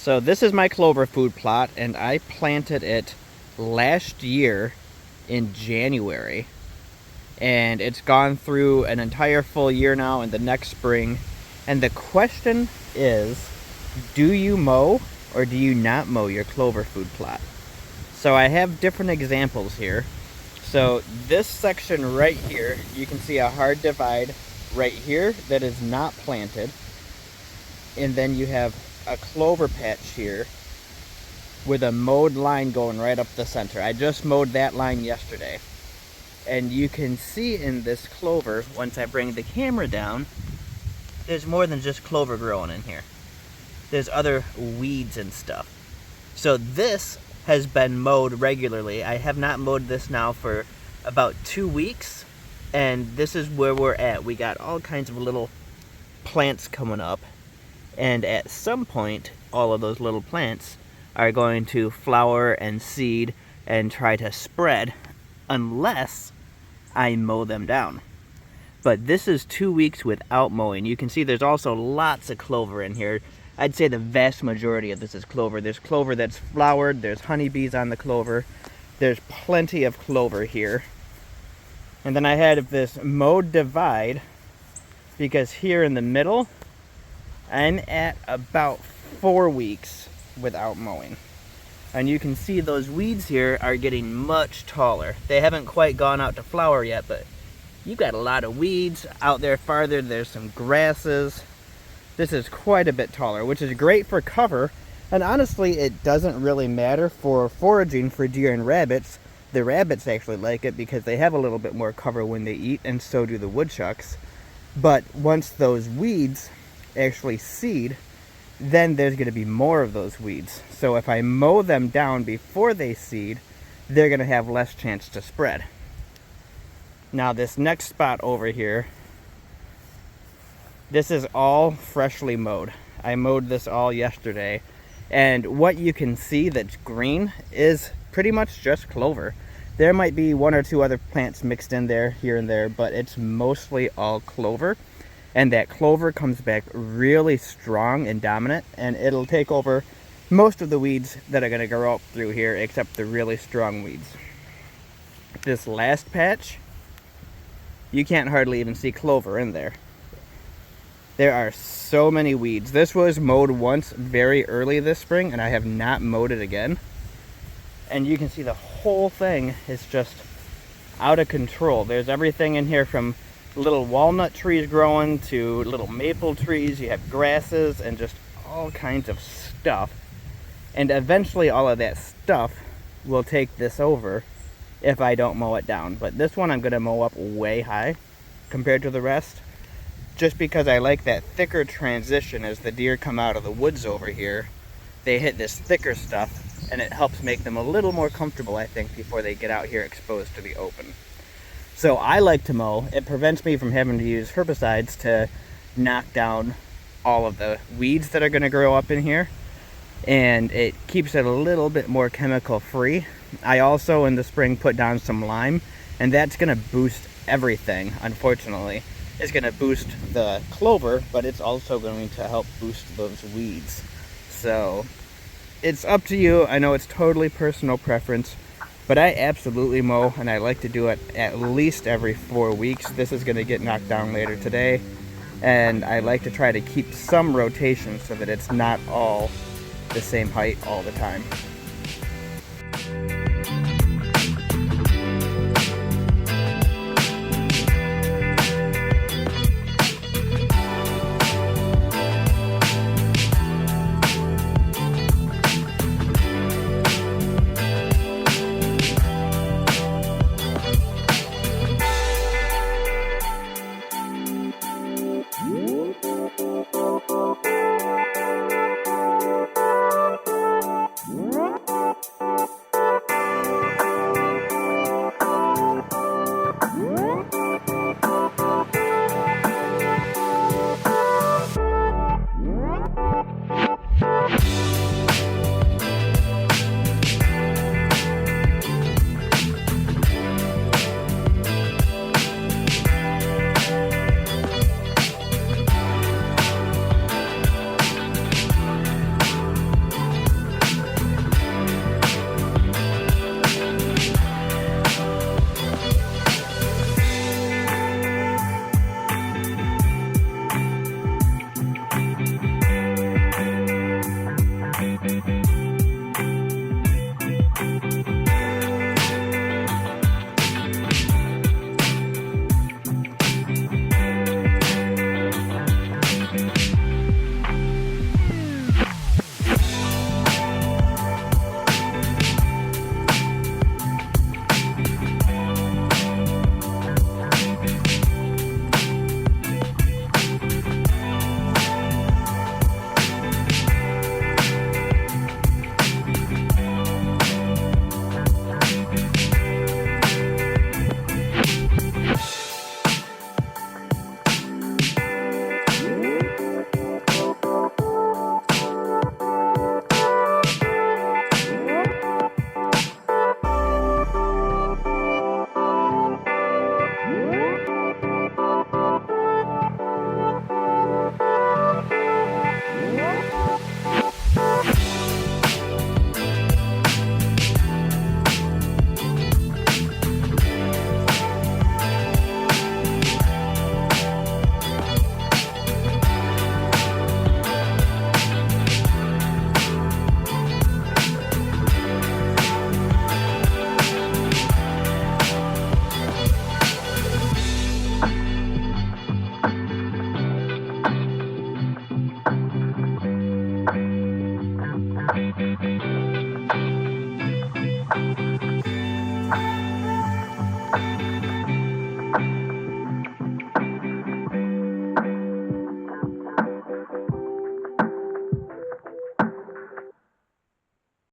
So this is my clover food plot, and I planted it last year in January. And it's gone through an entire full year now in the next spring. And the question is, do you mow or do you not mow your clover food plot? So I have different examples here. So this section right here, you can see a hard divide right here that is not planted. And then you have a clover patch here with a mowed line going right up the center. I just mowed that line yesterday. And you can see in this clover, once I bring the camera down, there's more than just clover growing in here. There's other weeds and stuff. So this has been mowed regularly. I have not mowed this now for about 2 weeks, and this is where we're at. We got all kinds of little plants coming up, and at some point, all of those little plants are going to flower and seed and try to spread, unless I mow them down. But this is 2 weeks without mowing. You can see there's also lots of clover in here. I'd say the vast majority of this is clover. There's clover that's flowered, there's honeybees on the clover, there's plenty of clover here. And then I had this mowed divide, because here in the middle, I'm at about 4 weeks without mowing. And you can see those weeds here are getting much taller. They haven't quite gone out to flower yet, but you got a lot of weeds out there farther. There's some grasses. This is quite a bit taller, which is great for cover. And honestly, it doesn't really matter for foraging for deer and rabbits. The rabbits actually like it because they have a little bit more cover when they eat, and so do the woodchucks. But once those weeds actually seed, then there's going to be more of those weeds. So if I mow them down before they seed, they're going to have less chance to spread. Now this next spot over here, this is all freshly mowed. I mowed this all yesterday, and what you can see that's green is pretty much just clover. There might be 1 or 2 other plants mixed in there, here and there, but it's mostly all clover. And that clover comes back really strong and dominant, and it'll take over most of the weeds that are going to grow up through here, except the really strong weeds. This last patch, you can't hardly even see clover in there. There are so many weeds. This was mowed once very early this spring, and I have not mowed it again. And you can see the whole thing is just out of control. There's everything in here from little walnut trees growing to little maple trees. You have grasses and just all kinds of stuff. And eventually all of that stuff will take this over if I don't mow it down. But this one I'm going to mow up way high compared to the rest, just because I like that thicker transition. As the deer come out of the woods over here, they hit this thicker stuff, and it helps make them a little more comfortable, I think, before they get out here exposed to the open. So I like to mow. It prevents me from having to use herbicides to knock down all of the weeds that are going to grow up in here, and it keeps it a little bit more chemical free. I also in the spring put down some lime, and that's going to boost everything. Unfortunately, it's going to boost the clover, but it's also going to help boost those weeds. So it's up to you. I know it's totally personal preference, but I absolutely mow, and I like to do it at least every 4 weeks. This is going to get knocked down later today, and I like to try to keep some rotation so that it's not all the same height all the time.